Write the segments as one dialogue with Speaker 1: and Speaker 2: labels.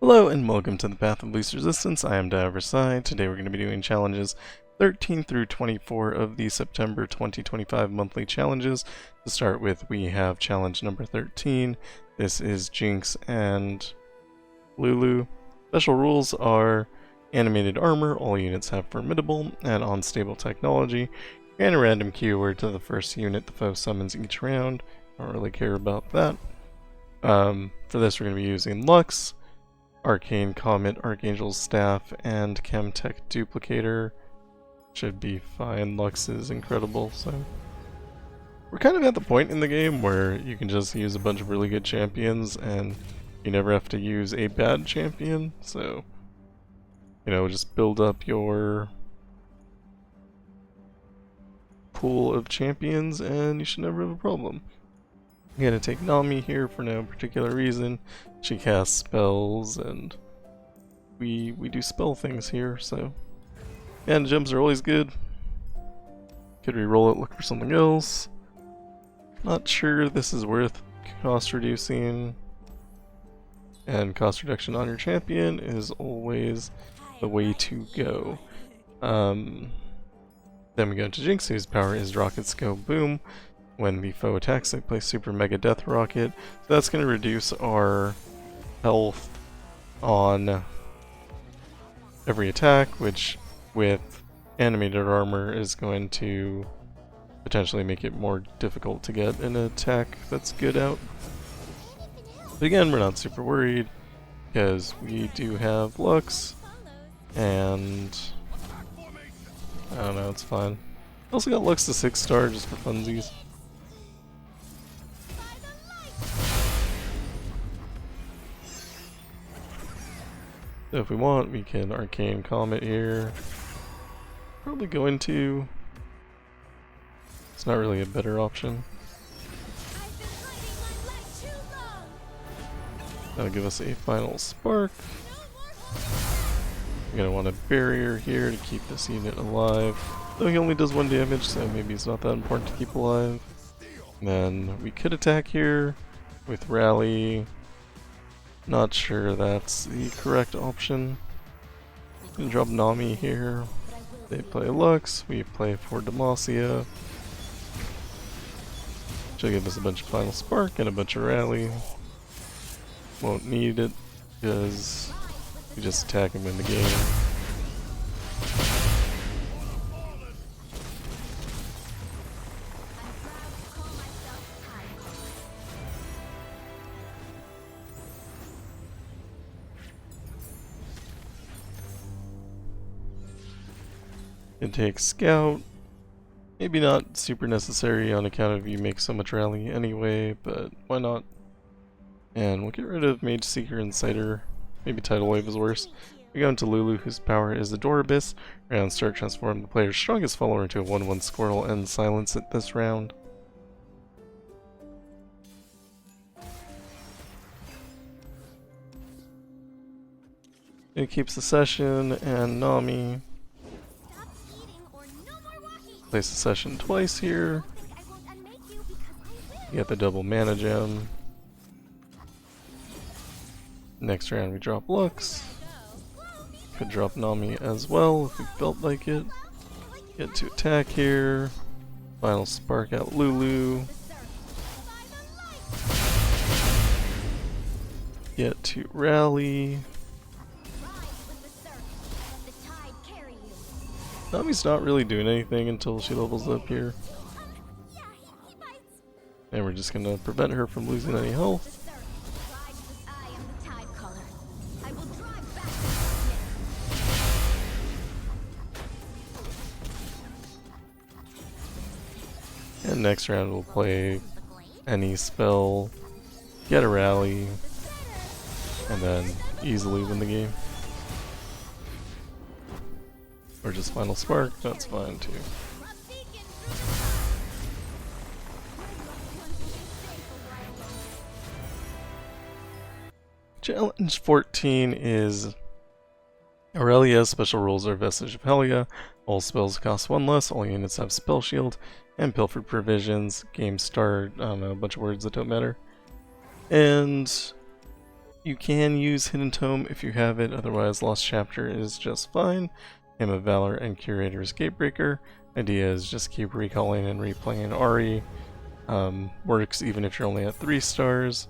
Speaker 1: Hello and welcome to the Path of Least Resistance. I am Darius. Today we're going to be doing challenges 13 through 24 of the September 2025 monthly challenges. To start with, we have challenge number 13. This is Jinx and Lulu. Special rules are animated armor, all units have formidable and unstable technology, and a random keyword to the first unit the foe summons each round. I don't really care about that. For this we're going to be using Lux, Arcane Comet, Archangel's Staff, and Chemtech Duplicator. Should be fine. Lux is incredible, so... We're kind of at the point in the game where you can just use a bunch of really good champions and you never have to use a bad champion, so... You know, just build up your pool of champions and you should never have a problem. I'm gonna take Nami here for no particular reason. She casts spells and we do spell things here, so... And gems are always good. Could re-roll it, look for something else. Not sure this is worth cost reducing. And cost reduction on your champion is always the way to go. Then we go to Jinx, whose power is Rockets Go Boom. When the foe attacks, they play Super Mega Death Rocket. So that's going to reduce our health on every attack, which with animated armor is going to potentially make it more difficult to get an attack that's good out. But again, we're not super worried because we do have Lux, and I don't know, it's fine. I also got Lux to 6-star just for funsies. So if we want, we can Arcane Comet here. Probably go into... It's not really a better option. That'll give us a final spark. We're gonna want a barrier here to keep this unit alive. Though he only does 1 damage, so maybe it's not that important to keep alive. And then we could attack here with Rally. Not sure that's the correct option. We can drop Nami here. They play Lux, we play for Demacia. She'll give us a bunch of Final Spark and a bunch of Rally. Won't need it because we just attack and win the game. Can take Scout. Maybe not super necessary on account of you make so much rally anyway, but why not? And we'll get rid of Mage Seeker and Cider. Maybe Tidal Wave is worse. We go into Lulu, whose power is Adorabyss. Round start, transform the player's strongest follower into a 1/1 squirrel and silence it this round. It keeps the session and Nami. Place the session twice here. Get the double mana gem. Next round we drop Lux. Could drop Nami as well if we felt like it. Get to attack here. Final spark out Lulu. Get to rally. Nami's not really doing anything until she levels up here. And we're just gonna prevent her from losing any health. And next round we'll play any spell, get a rally, and then easily win the game. Or just Final Spark, that's fine too. Challenge 14 is Irelia. Special rules are Vestige of Helia. All spells cost 1 less, all units have Spell Shield, and Pilfered Provisions. Game start, I don't know, a bunch of words that don't matter. And You can use Hidden Tome if you have it, otherwise Lost Chapter is just fine. Hymn of Valor and Curator's Gatebreaker. Idea is just keep recalling and replaying Ahri. Works even if you're only at 3 stars.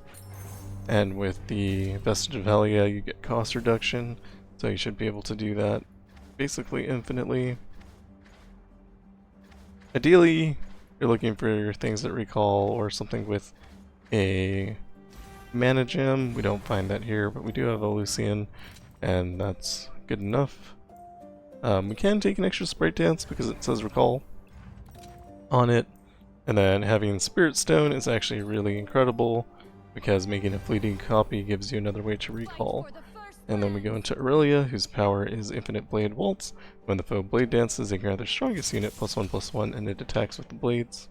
Speaker 1: And with the Vestige of Helia you get cost reduction, so you should be able to do that basically infinitely. Ideally, you're looking for things that recall or something with a mana gem. We don't find that here, but we do have a Lucian, and that's good enough. We can take an extra Sprite Dance because it says recall on it, and then having Spirit Stone is actually really incredible because making a fleeting copy gives you another way to recall. And then we go into Irelia, whose power is Infinite Blade Waltz. When the foe blade dances, they grant their strongest unit +1/+1, and it attacks with the blades.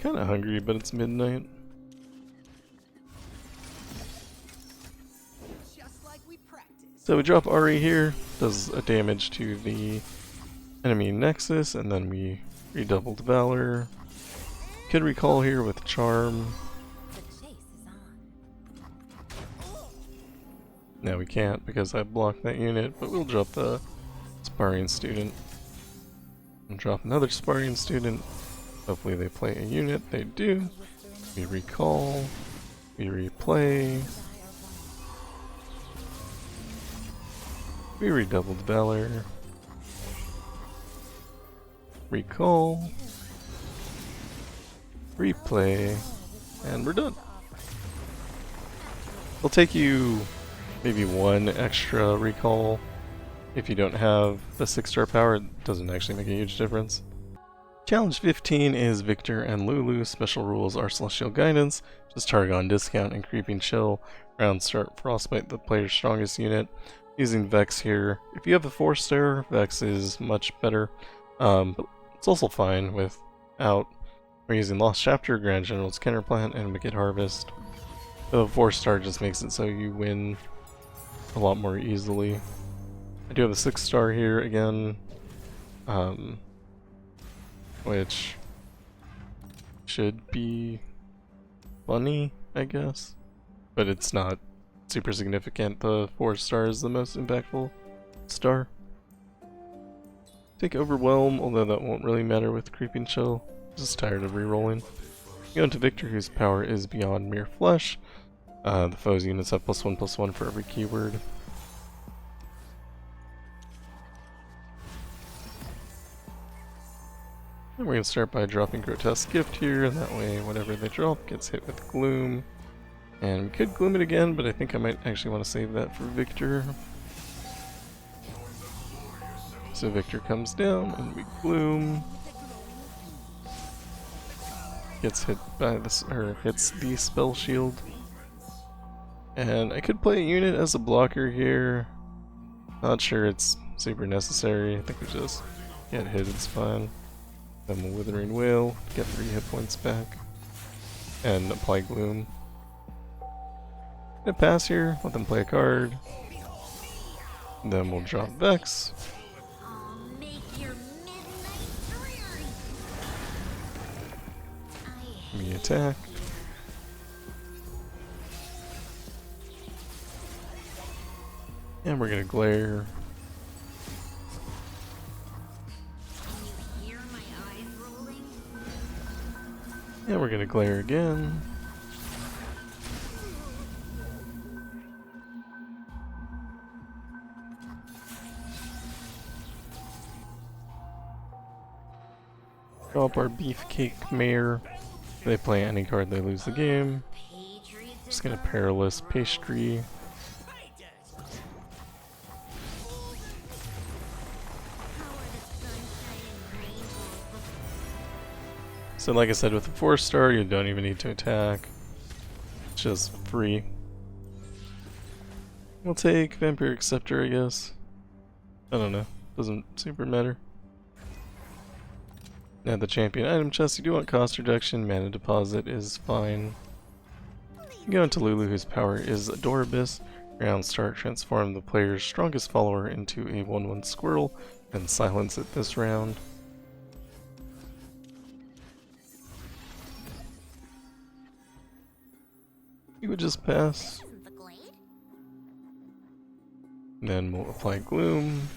Speaker 1: Kinda hungry, but it's midnight. So we drop Ahri here, does a damage to the enemy Nexus, and then we redoubled Valor. Could recall here with Charm. No, we can't because I blocked that unit, but we'll drop the Sparring Student. And drop another Sparring Student. Hopefully they play a unit. They do. We recall. We replay. We redoubled Valor. Recall. Replay. And we're done. It'll take you maybe 1 extra recall. If you don't have the 6-star power, it doesn't actually make a huge difference. Challenge 15 is Viktor and Lulu. Special rules are Celestial Guidance, just Targon Discount, and Creeping Chill. Round start, Frostbite, the player's strongest unit. Using Vex here. If you have a 4-star, Vex is much better. But it's also fine without. We're using Lost Chapter, Grand General's Counterplant, and Wicked Harvest. The 4-star just makes it so you win a lot more easily. I do have a 6-star here again, which should be funny, I guess, but it's not super significant. The 4-star is the most impactful star. Take Overwhelm, although that won't really matter with Creeping Chill. Just tired of rerolling. Go into Viktor, whose power is beyond mere flesh. The foe's units have +1/+1 for every keyword. And we're going to start by dropping Grotesque Gift here, and that way whatever they drop gets hit with Gloom. And we could Gloom it again, but I think I might actually want to save that for Viktor. So Viktor comes down, and we Gloom. Gets hit by this, or hits the spell shield. And I could play a unit as a blocker here. Not sure it's super necessary. I think we just get hit, it's fine. Then the Withering Wail, get 3 hit points back, and apply Gloom. Gonna pass here, let them play a card. Then we'll drop Vex. We attack. And we're gonna glare. And we're gonna glare again. Drop our Beefcake Mare. If they play any card, they lose the game. Just gonna Perilous Pastry. So like I said, with a 4-star, you don't even need to attack. It's just free. We'll take Vampiric Scepter, I guess. I don't know. Doesn't super matter. Now the champion item chest, you do want cost reduction. Mana deposit is fine. You go into Lulu, whose power is Adorabus. Round start, transform the player's strongest follower into a 1/1 squirrel, and silence it this round. You would just pass. And then we'll apply Gloom.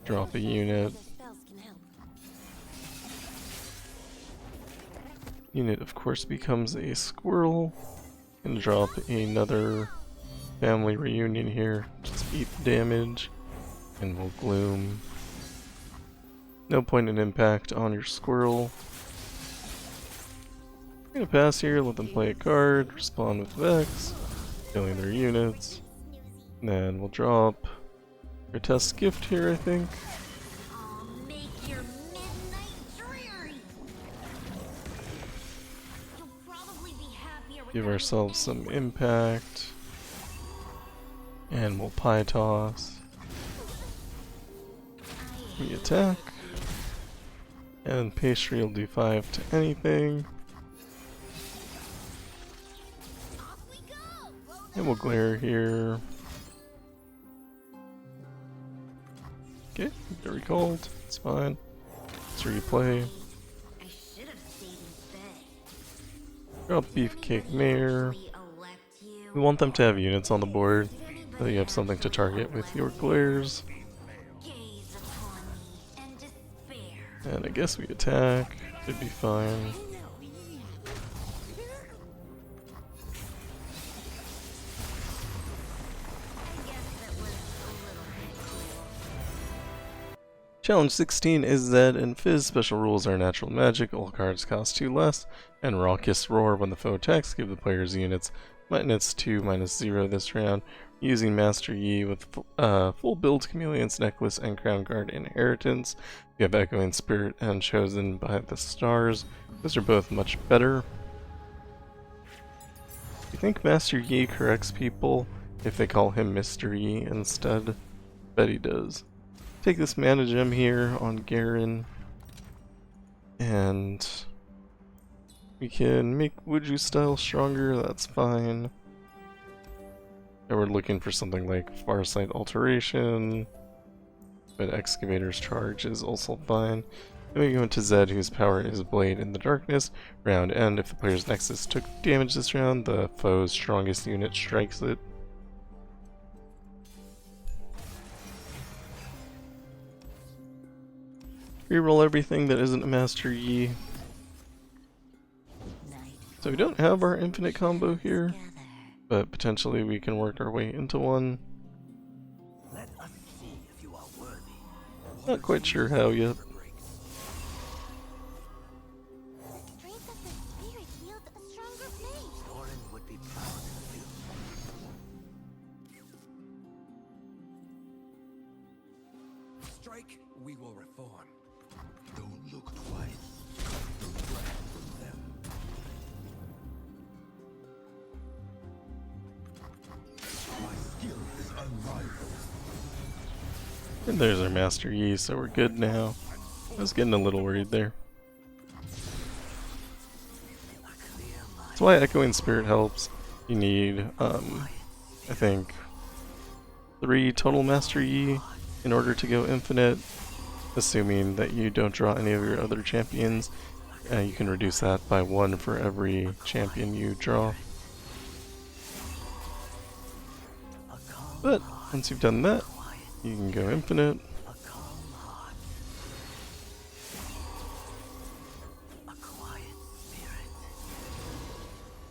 Speaker 1: Drop a unit. Unit, of course, becomes a squirrel. And drop another family reunion here. Just eat the damage. And we'll Gloom. No point in impact on your squirrel. I'm gonna pass here, let them play a card, respond with Vex, killing their units. And then we'll drop our test gift here, I think. Give ourselves some impact. And we'll pie toss. We attack. And pastry will do 5 to anything. And we'll glare here. Okay, get recalled. It's fine. Let's replay. Drop Beefcake Mayor. We want them to have units on the board, so you have something to target with your glares. And I guess we attack. Should be fine. Challenge 16 is Zed and Fizz. Special rules are natural magic, all cards cost 2 less, and Raucous Roar. When the foe attacks, give the player's units -2, -0 this round. Using Master Yi with full build Chameleon's Necklace and Crown Guard Inheritance. You have Echoing Spirit and Chosen by the Stars. Those are both much better. I think Master Yi corrects people if they call him Mr. Yi instead. Bet he does. Take this mana gem here on Garen, and we can make Wuju style stronger, that's fine. And we're looking for something like Farsight Alteration, but Excavator's Charge is also fine. Then we go into Zed, whose power is Blade in the Darkness. Round end, if the player's Nexus took damage this round, the foe's strongest unit strikes it. Reroll everything that isn't a Master Yi. So we don't have our infinite combo here, but potentially we can work our way into one. Not quite sure how yet.
Speaker 2: Strike, we will reform. Don't look twice. Don't run from them. My skill is unrivaled.
Speaker 1: And there's our Master Yi, so we're good now. I was getting a little worried there. That's why Echoing Spirit helps. You need, I think, 3 total Master Yi in order to go infinite, assuming that you don't draw any of your other champions. You can reduce that by 1 for every champion you draw. But once you've done that, you can go infinite.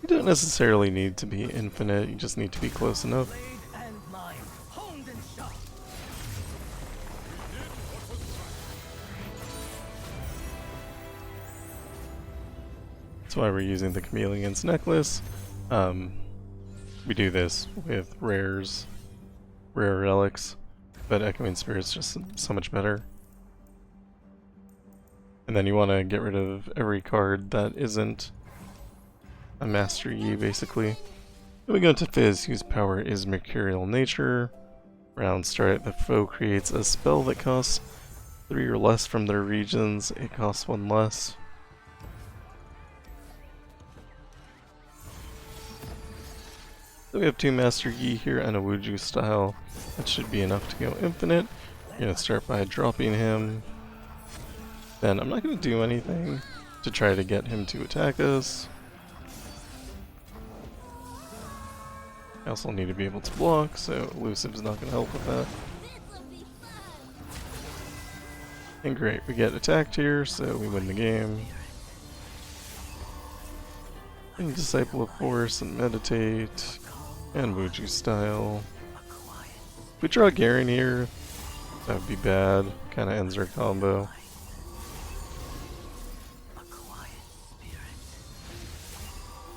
Speaker 1: You don't necessarily need to be infinite, you just need to be close enough. That's why we're using the Chameleon's Necklace. We do this with rare relics, but Echoing Spirit's just so much better. And then you want to get rid of every card that isn't a Master Yi, basically. Then we go into Fizz, whose power is Mercurial Nature. Round start, the foe creates a spell that costs 3 or less from their regions. It costs 1 less. So we have 2 Master Yi here and a Wuju style. That should be enough to go infinite. We're going to start by dropping him. Then I'm not going to do anything to try to get him to attack us. I also need to be able to block, so elusive is not going to help with that. And great, we get attacked here, so we win the game. And Disciple of Force and Meditate, and Wuju style. If we draw Garen here, that would be bad. Kind of ends our combo.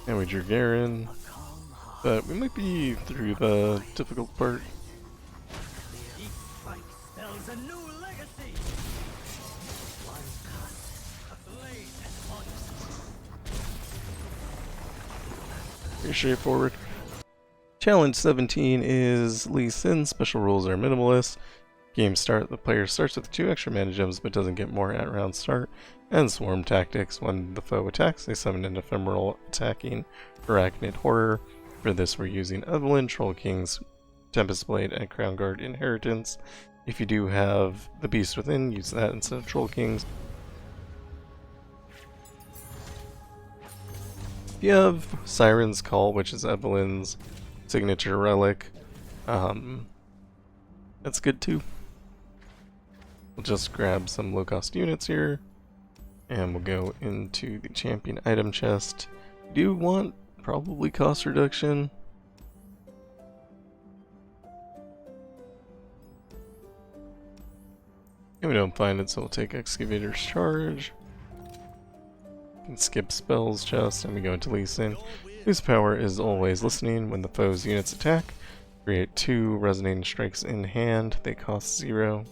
Speaker 1: And we drew Garen, but we might be through the difficult part. Pretty straightforward. Challenge 17 is Lee Sin. Special rules are minimalist. Game start, the player starts with 2 extra mana gems but doesn't get more at round start. And swarm tactics, when the foe attacks, they summon an ephemeral attacking arachnid horror. For this we're using Evelynn, Troll King's Tempest Blade, and Crown Guard Inheritance. If you do have the Beast Within, use that instead of Troll King's. If you have Siren's Call, which is Evelynn's signature relic, that's good too. We'll just grab some low-cost units here, and we'll go into the champion item chest. Do want probably cost reduction. And we don't find it, so we'll take Excavator's Charge. And skip spells chest, and we go into Lee Sin, whose power is always listening. When the foe's units attack, create 2 resonating strikes in hand. They cost 0.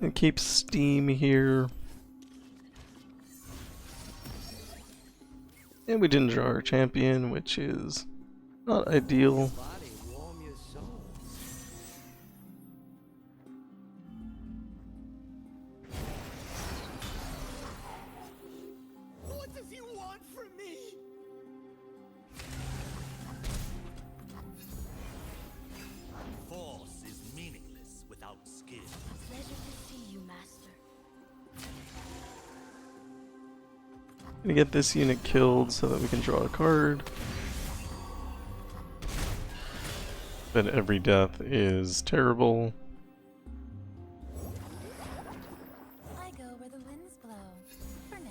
Speaker 1: And keep Steam here. And we didn't draw our champion, which is not ideal. Gonna get this unit killed so that we can draw a card. But every death is terrible.
Speaker 3: I go where the winds blow. For now.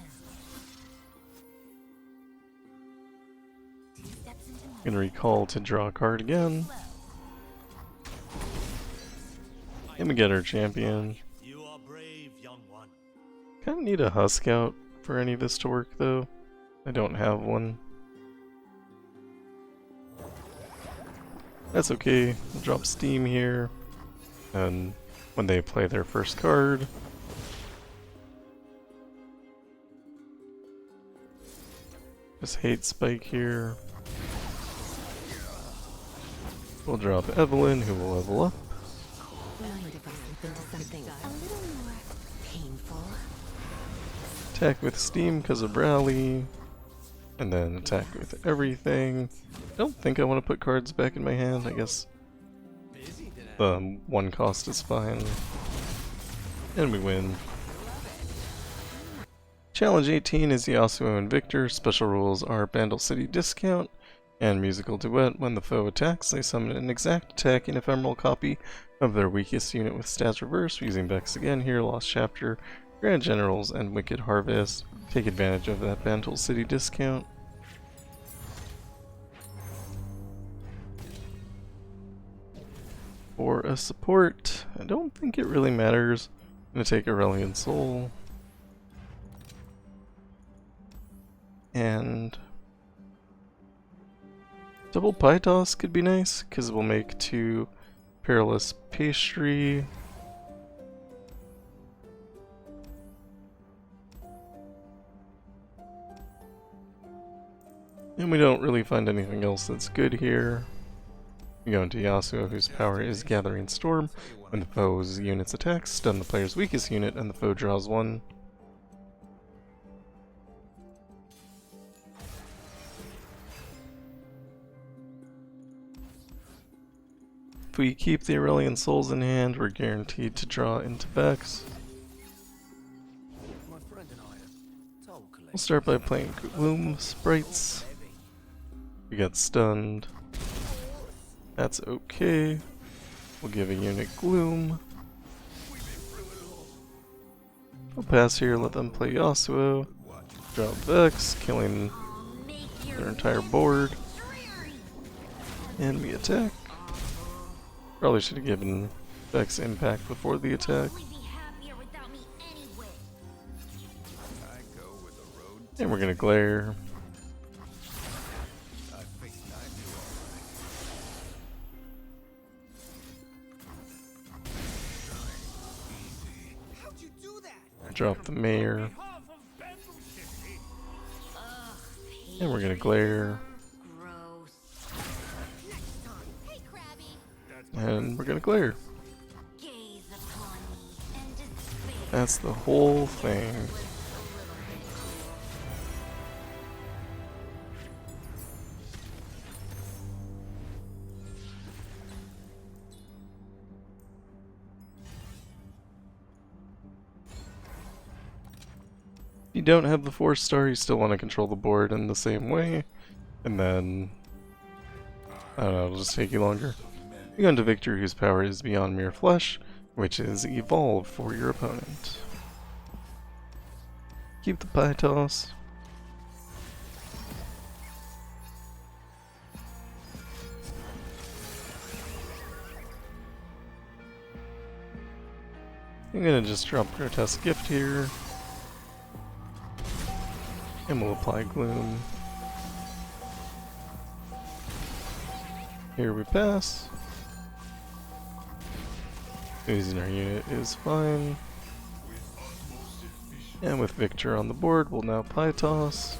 Speaker 3: 2 steps into my
Speaker 1: Gonna recall to draw a card again. And we get our champion.
Speaker 4: You are brave, young one.
Speaker 1: Kinda need a husk out for any of this to work though. I don't have one. That's okay. We'll drop Steam here. And when they play their first card, just hate Spike here. We'll drop Evelynn, who will level up. Attack with Steam because of Rally, and then attack with everything. I don't think I want to put cards back in my hand. I guess the 1 cost is fine. And we win. Challenge 18 is Yasuo and Viktor. Special rules are Bandle City Discount and Musical Duet. When the foe attacks, they summon an exact attacking ephemeral copy of their weakest unit with stats reversed. Using Vex again here, Lost Chapter, Grand Generals, and Wicked Harvest. Take advantage of that Bandle City discount. For a support, I don't think it really matters. I'm gonna take Aurelian Soul. And double Pie Toss could be nice, because we'll make 2 Perilous Pastry. And we don't really find anything else that's good here. We go into Yasuo, whose power is Gathering Storm. When the foe's units attack, stun the player's weakest unit, and the foe draws 1. If we keep the Aurelian Souls in hand, we're guaranteed to draw into Vex. We'll start by playing Gloom Sprites. We got stunned. That's okay. We'll give a unit Gloom. I'll pass here, let them play Yasuo. Drop Vex, killing their entire board. And we attack. Probably should have given Vex impact before the attack. And we're gonna glare. Drop the mayor. And we're gonna glare. And we're gonna glare. That's the whole thing. If you don't have the 4-star, you still want to control the board in the same way, and then I don't know, it'll just take you longer. You go into Viktor, whose power is beyond mere flesh, which is evolve for your opponent. Keep the pie toss. I'm gonna just drop Grotesque Gift here. And we'll apply Gloom. Here we pass. Losing our unit is fine. And with Viktor on the board, we'll now pie toss.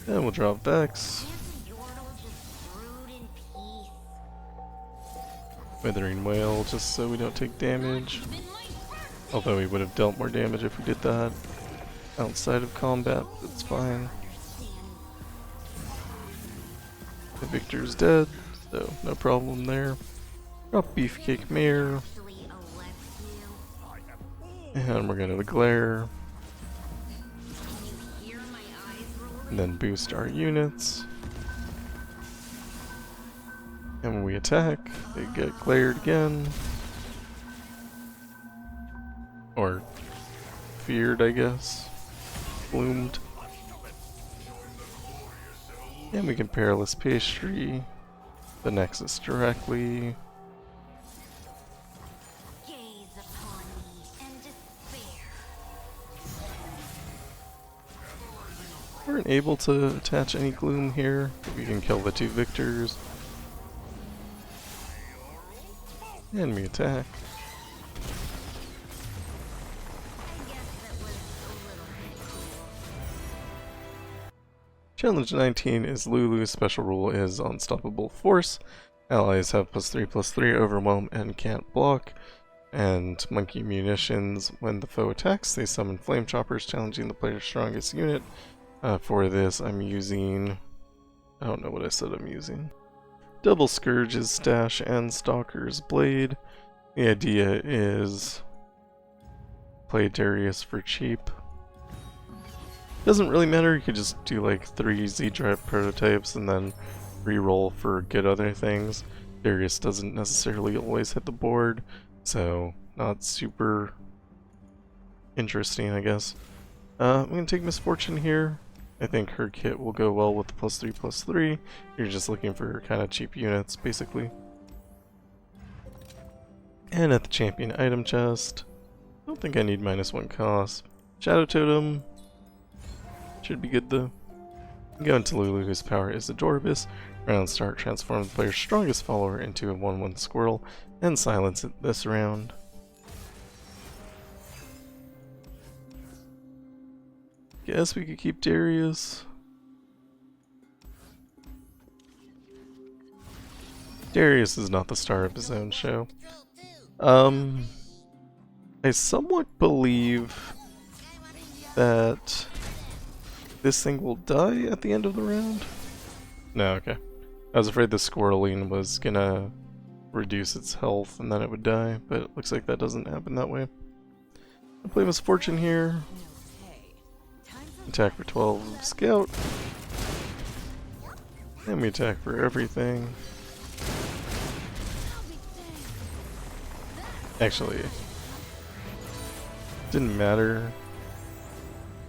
Speaker 1: And we'll drop Vex. Withering Whale, just so we don't take damage. Although we would have dealt more damage if we did that outside of combat, that's fine. The Viktor's dead, so no problem there. Drop Beefcake Mare. And we're gonna glare. And then boost our units. And when we attack, they get glared again. Or feared, I guess. Bloomed. And we can Perilous Pastry the Nexus directly. We weren't able to attach any Gloom here, but we can kill the 2 Viktors. And we attack. Challenge 19 is Lulu's special rule is Unstoppable Force. Allies have +3/+3 overwhelm and can't block. And Monkey Munitions, when the foe attacks, they summon Flame Choppers, challenging the player's strongest unit. For this, I'm using... I don't know what I said I'm using. Double Scourge's Stash and Stalker's Blade. The idea is play Darius for cheap. Doesn't really matter, you could just do like 3 Z-Drive prototypes and then re-roll for good other things. Darius doesn't necessarily always hit the board, so not super interesting, I guess. I'm gonna take Misfortune here. I think her kit will go well with the +3/+3. You're just looking for kind of cheap units, basically. And at the champion item chest, I don't think I need -1 cost. Shadow Totem should be good though. Go into Lulu, whose power is Adorbis. Round start, transform the player's strongest follower into a 1/1 squirrel and silence it this round. Guess we could keep Darius. Darius is not the star of his own show. I somewhat believe that this thing will die at the end of the round. No, okay. I was afraid the squirreling was gonna reduce its health and then it would die, but it looks like that doesn't happen that way. I'll play Misfortune here. Attack for 12 scout. And we attack for everything. Actually, didn't matter.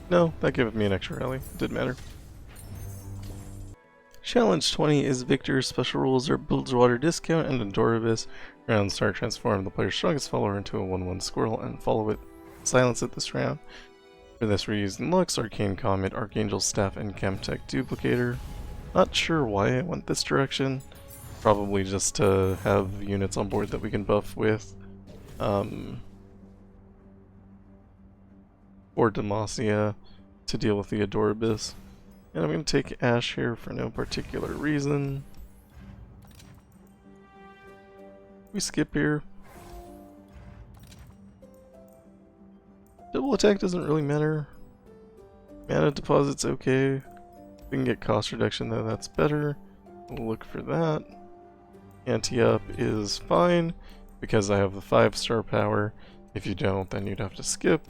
Speaker 1: No, that gave me an extra rally. Didn't matter. Challenge 20 is Viktor's special rules are Bilgewater Discount and Endoribus. Round start transform the player's strongest follower into a 1/1 squirrel and follow it. Silence it this round. For this we're using Lux, Arcane Comet, Archangel Staff, and Chemtech Duplicator. Not sure why I went this direction. Probably just to have units on board that we can buff with. Or Demacia to deal with the Adoribus. And I'm going to take Ashe here for no particular reason. We skip here. Double attack doesn't really matter. Mana deposit's okay. If we can get cost reduction though, that's better. We'll look for that. Anti-up is fine because I have the 5-star power. If you don't, then you'd have to skip.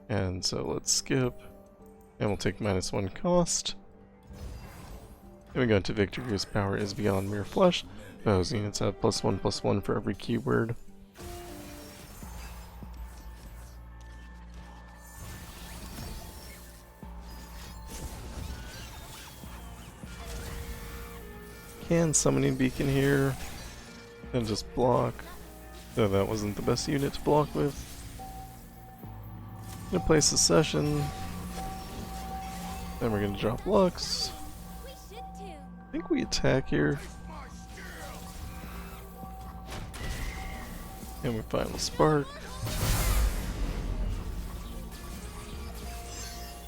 Speaker 1: And so let's skip. And we'll take -1 cost. Then we go into Viktor, whose power is beyond mere flesh. Those units have +1/+1 for every keyword. Can summoning beacon here and just block, though that wasn't the best unit to block with. Gonna play Secession, then we're gonna drop Lux.
Speaker 3: We should too.
Speaker 1: I think we attack here. And we final spark.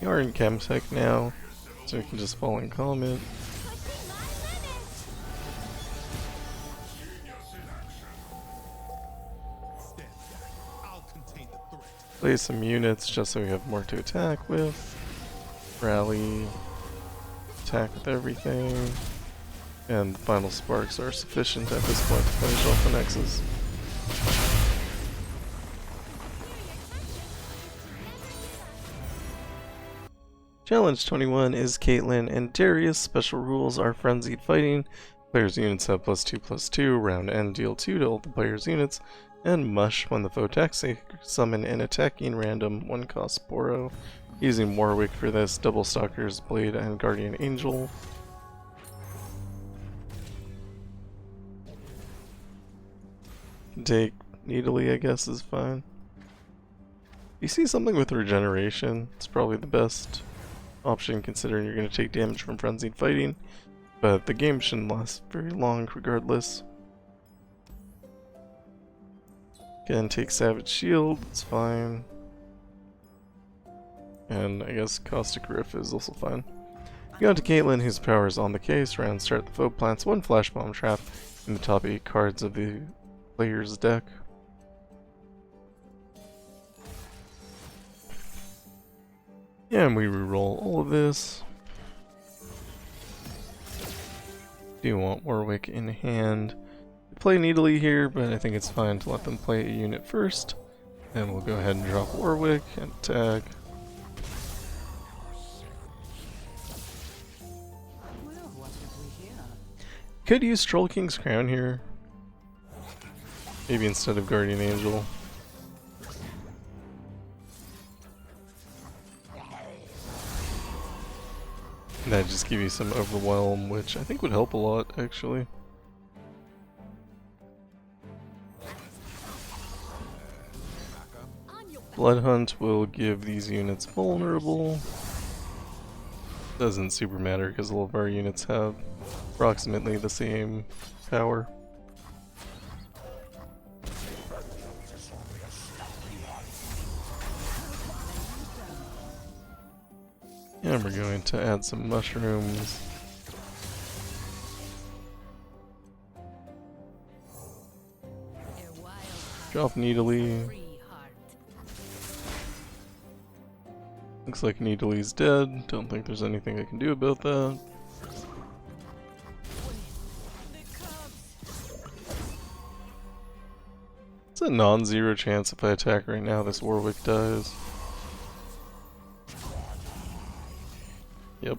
Speaker 1: We are in Chemtech now, so we can just fall in Comet.
Speaker 3: Pushing my limits.
Speaker 2: Stand back. I'll contain the threat.
Speaker 1: Play some units just so we have more to attack with. Rally. Attack with everything. And the final sparks are sufficient at this point to finish off the Nexus. Challenge 21 is Caitlyn and Darius. Special rules are Frenzied Fighting. Players' units have +2/+2. Round end deal 2 to all the players' units. And Mush when the foe attacks. They summon an attacking random 1-cost Boro. Using Warwick for this. Double Stalker's Blade and Guardian Angel. Take Needly, I guess, is fine. You see something with regeneration, it's probably the best option considering you're going to take damage from Frenzied Fighting, but the game shouldn't last very long regardless. Again, take Savage Shield, it's fine. And I guess Caustic Rift is also fine. Go on to Caitlyn, whose power is on the case. Round start, the foe plants 1 Flash Bomb Trap in the top 8 cards of the player's deck. Yeah, and we reroll all of this. Do want Warwick in hand. We play Needly here, but I think it's fine to let them play a unit first. And we'll go ahead and drop Warwick and tag. Could use Troll King's Crown here. Maybe instead of Guardian Angel. That just give you some overwhelm, which I think would help a lot, actually. Blood Hunt will give these units vulnerable. Doesn't super matter because all of our units have approximately the same power. And we're going to add some mushrooms. Drop Needly. Looks like Needly's dead. Don't think there's anything I can do about that. It's a non-zero chance if I attack right now this Warwick dies. Yep.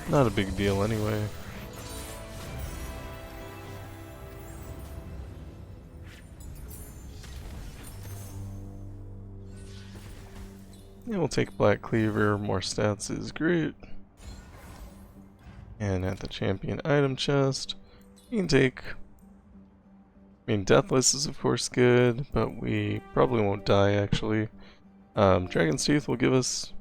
Speaker 1: Not a big deal anyway. Yeah, we'll take Black Cleaver, more stats is great. And at the champion item chest, you can take... I mean, Deathless is of course good, but we probably won't die actually. Dragon's Tooth will give us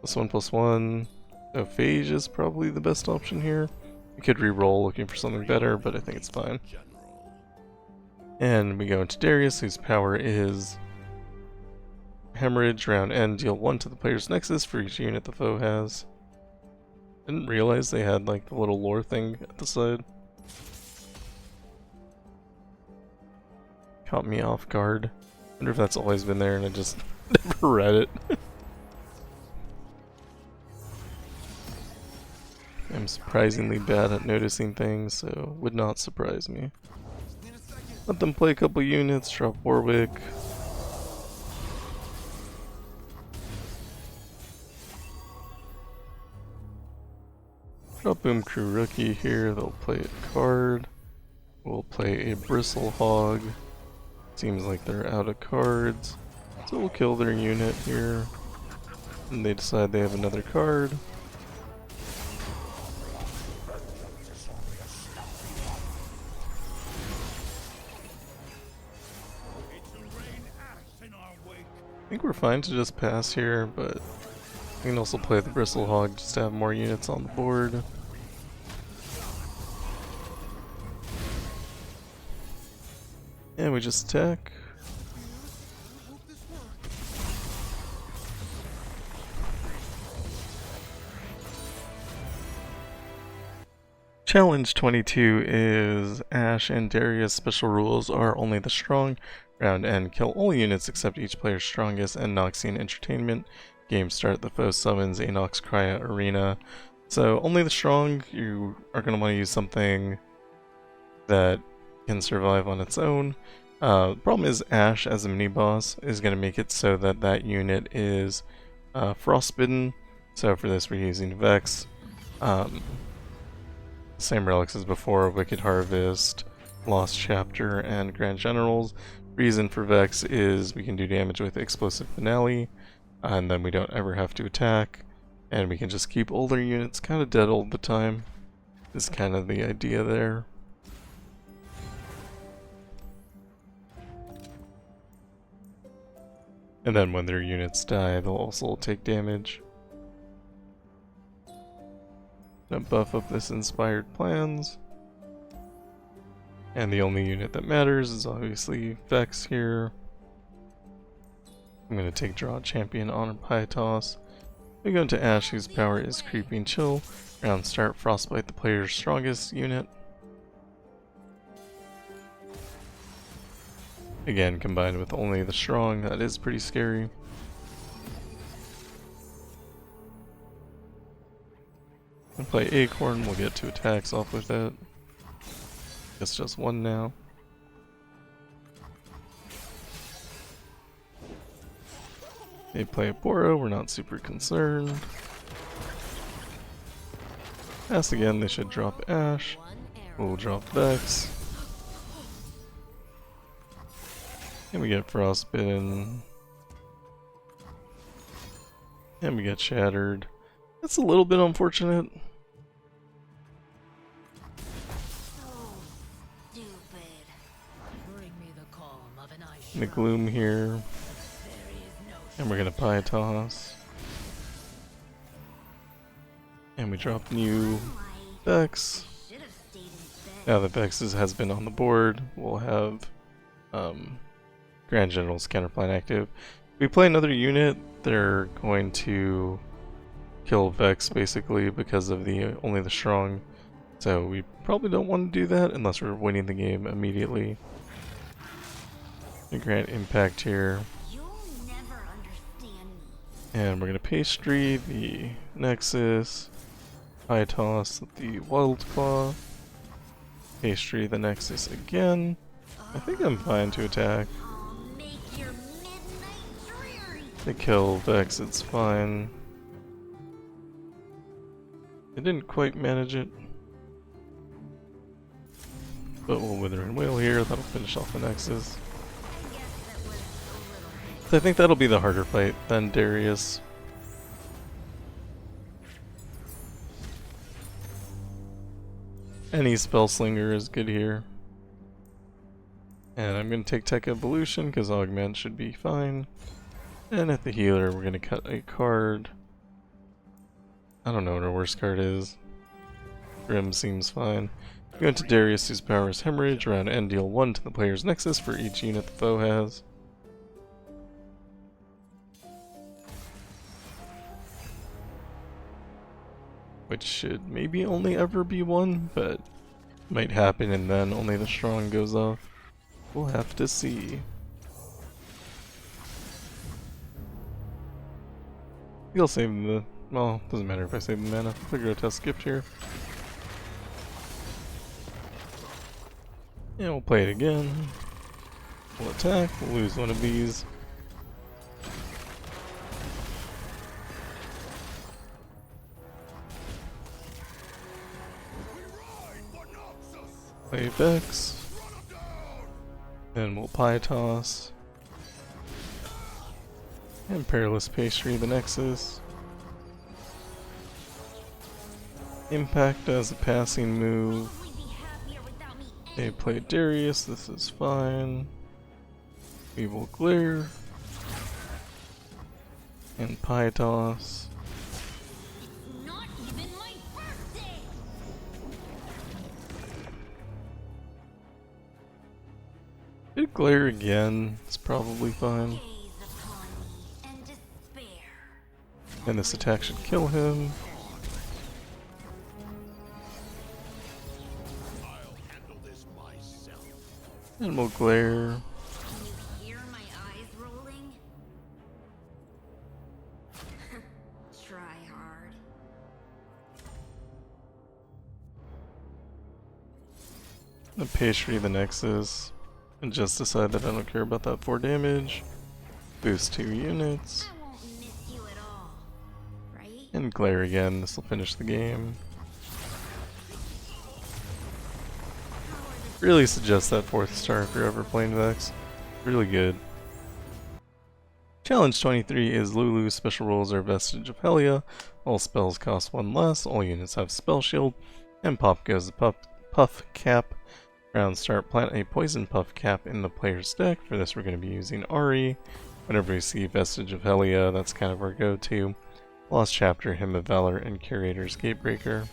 Speaker 1: +1/+1. So Phage is probably the best option here. We could re-roll looking for something better, but I think it's fine. And we go into Darius, whose power is Hemorrhage, round end, deal 1 to the player's nexus for each unit the foe has. Didn't realize they had like the little lore thing at the side. Caught me off guard. Wonder if that's always been there and I just never read it. I'm surprisingly bad at noticing things, so would not surprise me. Let them play a couple units, drop Warwick. Drop Boom Crew Rookie here, they'll play a card. We'll play a Bristle Hog. Seems like they're out of cards. So we'll kill their unit here. And they decide they have another card. I think we're fine to just pass here, but we can also play the Bristle Hog just to have more units on the board. And we just attack. Challenge 22 is Ashe and Darius. Special rules are only the strong, round end, kill all units except each player's strongest, and Noxian Entertainment. Game start, the foe summons a Nox Crya Arena. So only the strong, you are going to want to use something that can survive on its own. The problem is Ashe as a mini-boss is going to make it so that that unit is frostbitten. So for this we're using Vex. Same relics as before, Wicked Harvest, Lost Chapter, and Grand Generals. Reason for Vex is we can do damage with Explosive Finale, and then we don't ever have to attack, and we can just keep older units kind of dead all the time. Is kind of the idea there. And then when their units die, they'll also take damage. Gonna buff up this Inspired Plans. And the only unit that matters is obviously Vex here. I'm gonna take Draw Champion on a Pie Toss. We go into Ashe, whose power is Creeping Chill. Round start, Frostbite the player's strongest unit. Again, combined with only the strong, that is pretty scary. We'll play Acorn, we'll get 2 attacks off with it. It's just 1 now. They play a Boro, we're not super concerned. Pass again, they should drop Ashe. We'll drop Vex. And we get Frostbitten. And we get Shattered. That's a little bit unfortunate. The Gloom here. And we're gonna Pie Toss. And we drop new Vex. Now that Vex has been on the board, we'll have Grand General's Counterplan active. If we play another unit, they're going to kill Vex basically because of the only the strong. So we probably don't want to do that unless we're winning the game immediately. Grant Impact here. And we're gonna Pastry the Nexus, High Toss the Wild Claw, Pastry the Nexus again. I think I'm fine to attack. They kill Vex, it's fine. They didn't quite manage it. But we'll Wither and Wail here, that'll finish off the Nexus. So I think that'll be the harder fight than Darius. Any Spellslinger is good here. And I'm going to take Tech Evolution because Augment should be fine. And at the healer we're going to cut a card. I don't know what our worst card is. Grim seems fine. Go into Darius, whose power is Hemorrhage, around end deal 1 to the player's Nexus for each unit the foe has. Which should maybe only ever be 1, but might happen and then only the strong goes off. We'll have to see. I think I'll save the... well, doesn't matter if I save the mana. I'll Grotesque Gift here. And we'll play it again. We'll attack, we'll lose one of these. Play Vex. Then we'll Pie Toss. And Perilous Pastry the Nexus. Impact as a passing move. They play Darius, this is fine. We will Glare. And Pie Toss. Did Glare again, it's probably fine. And this attack should kill him. And we'll Glare.
Speaker 3: Can you hear my eyes rolling? Try hard.
Speaker 1: The Pastry the Nexus. And just decide that I don't care about that 4 damage. Boost 2 units.
Speaker 3: I won't miss you at all, right?
Speaker 1: And Glare again, this will finish the game. Really suggest that 4th star if you're ever playing Vex. Really good. Challenge 23 is Lulu. Special rules are Vestige of Helia. All spells cost 1 less. All units have Spell Shield. And pop goes the Puff Cap. Round start, plant a Poison Puff Cap in the player's deck. For this we're going to be using Ahri. Whenever we see Vestige of Helia, that's kind of our go-to. Lost Chapter, Hymn of Valor, and Curator's Gatebreaker.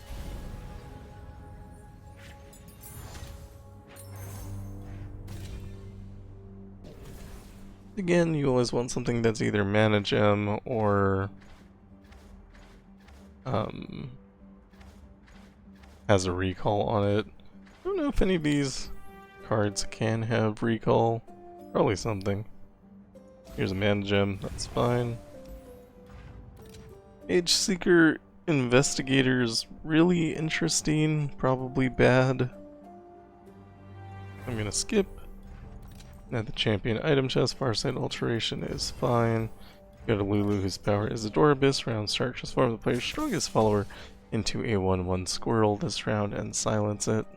Speaker 1: Again, you always want something that's either Mana Gem or has a recall on it. I don't know if any of these cards can have recall. Probably something. Here's a Mana Gem, that's fine. Age Seeker Investigator's really interesting, probably bad. I'm gonna skip. Now the champion item chest, Farsight Alteration is fine. Go to Lulu, whose power is Adorabus. Round start, transform the player's strongest follower into a 1/1 squirrel this round and silence it.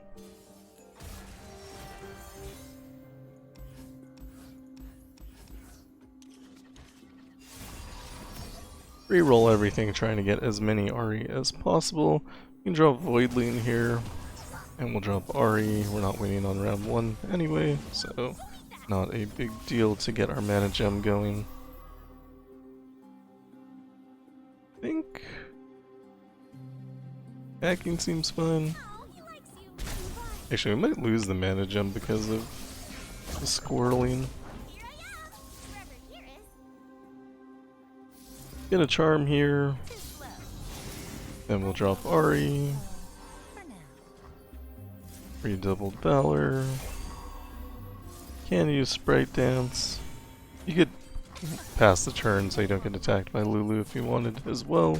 Speaker 1: Reroll everything, trying to get as many Ahri as possible. You can draw Voidling here, and we'll drop Ahri. We're not waiting on round 1 anyway, so not a big deal to get our Mana Gem going. I think hacking seems fun. Actually, we might lose the Mana Gem because of the squirreling. Get a charm here. Then we'll drop Ahri. Redoubled Valor. Can use Sprite Dance. You could pass the turn so you don't get attacked by Lulu if you wanted as well.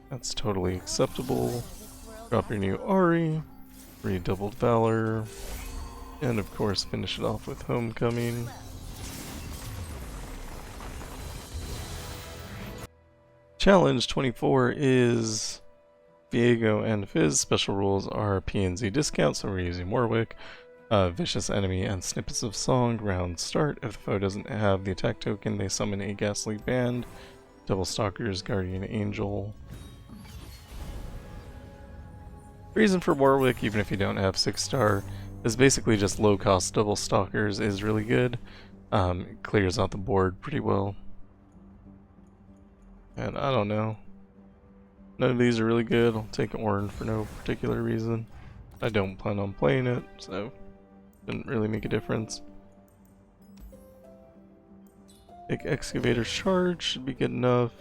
Speaker 1: That's totally acceptable. Drop your new Ahri. Redoubled Valor. And of course finish it off with Homecoming. Challenge 24 is Viego and Fizz. Special rules are P and Z discount, so we're using Warwick. Vicious enemy and snippets of song. Round start. If the foe doesn't have the attack token, they summon a ghastly band. Double Stalkers, Guardian Angel. Reason for Warwick, even if you don't have 6-star, is basically just low cost Double Stalkers is really good. It clears out the board pretty well. And I don't know. None of these are really good. I'll take Ornn for no particular reason. I don't plan on playing it, so didn't really make a difference. Take Excavator's Charge, should be good enough.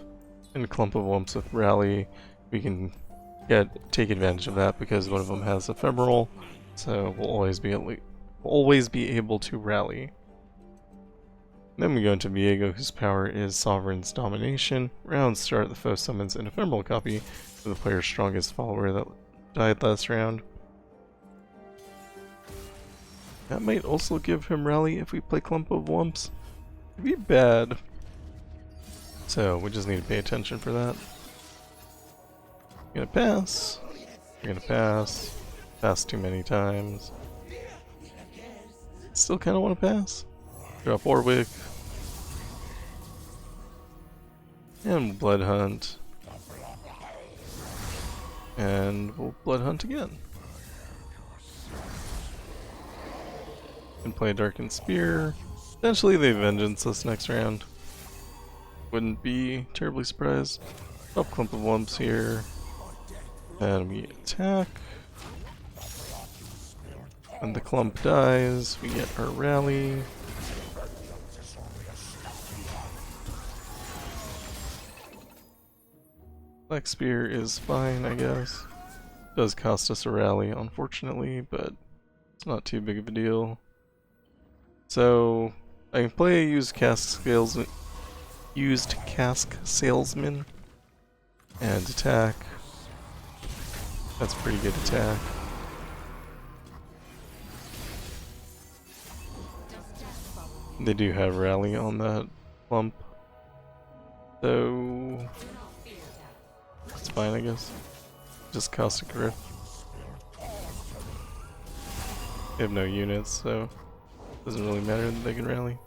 Speaker 1: And Clump of Wumps with Rally. We can take advantage of that because one of them has Ephemeral, so we'll always be able to rally. Then we go into Viego, whose power is Sovereign's Domination. Round start, the foe summons an ephemeral copy of the player's strongest follower that died last round. That might also give him Rally if we play Clump of Wumps. It'd be bad. So we just need to pay attention for that. You're gonna pass. You're gonna pass. Pass too many times. Still kinda wanna pass. Drop Warwick. And Blood Hunt. And we'll Blood Hunt again. And play Darkened Spear. Eventually they Vengeance us next round. Wouldn't be terribly surprised. Up Clump of Wumps here. And we attack. When the clump dies, we get our rally. Black Spear is fine, I guess. Does cost us a rally, unfortunately, but it's not too big of a deal. So I can play a used cask salesman and attack. That's a pretty good attack. They do have rally on that clump, so it's fine, I guess. Just Caustic Rift. They have no units, so it doesn't really matter that they can rally.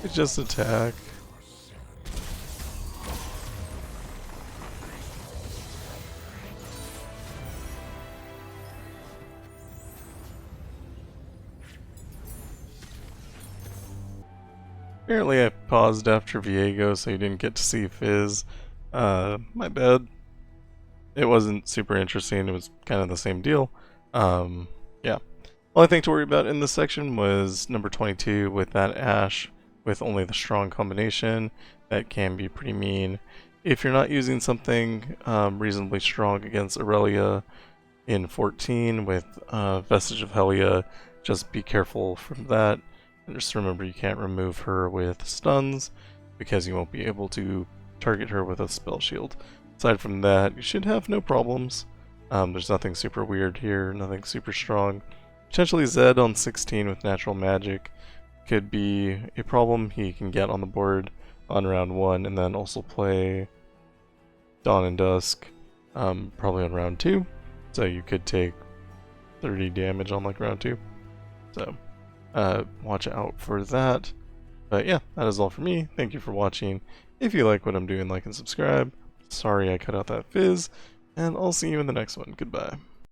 Speaker 1: It's just attack. Apparently I paused after Viego, so you didn't get to see Fizz. My bad. It wasn't super interesting, it was kind of the same deal. Yeah. Only thing to worry about in this section was number 22 with that Ashe with only the strong combination. That can be pretty mean. If you're not using something reasonably strong against Irelia in 14 with Vestige of Helia, just be careful from that. And just remember you can't remove her with stuns because you won't be able to target her with a spell shield. Aside from that, you should have no problems. There's nothing super weird here, nothing super strong. Potentially Zed on 16 with natural magic could be a problem he can get on the board on round 1, and then also play Dawn and Dusk probably on round 2. So you could take 30 damage on like round 2. So watch out for that. But yeah, that is all for me. Thank you for watching. If you like what I'm doing, like and subscribe. Sorry I cut out that Fizz, and I'll see you in the next one. Goodbye.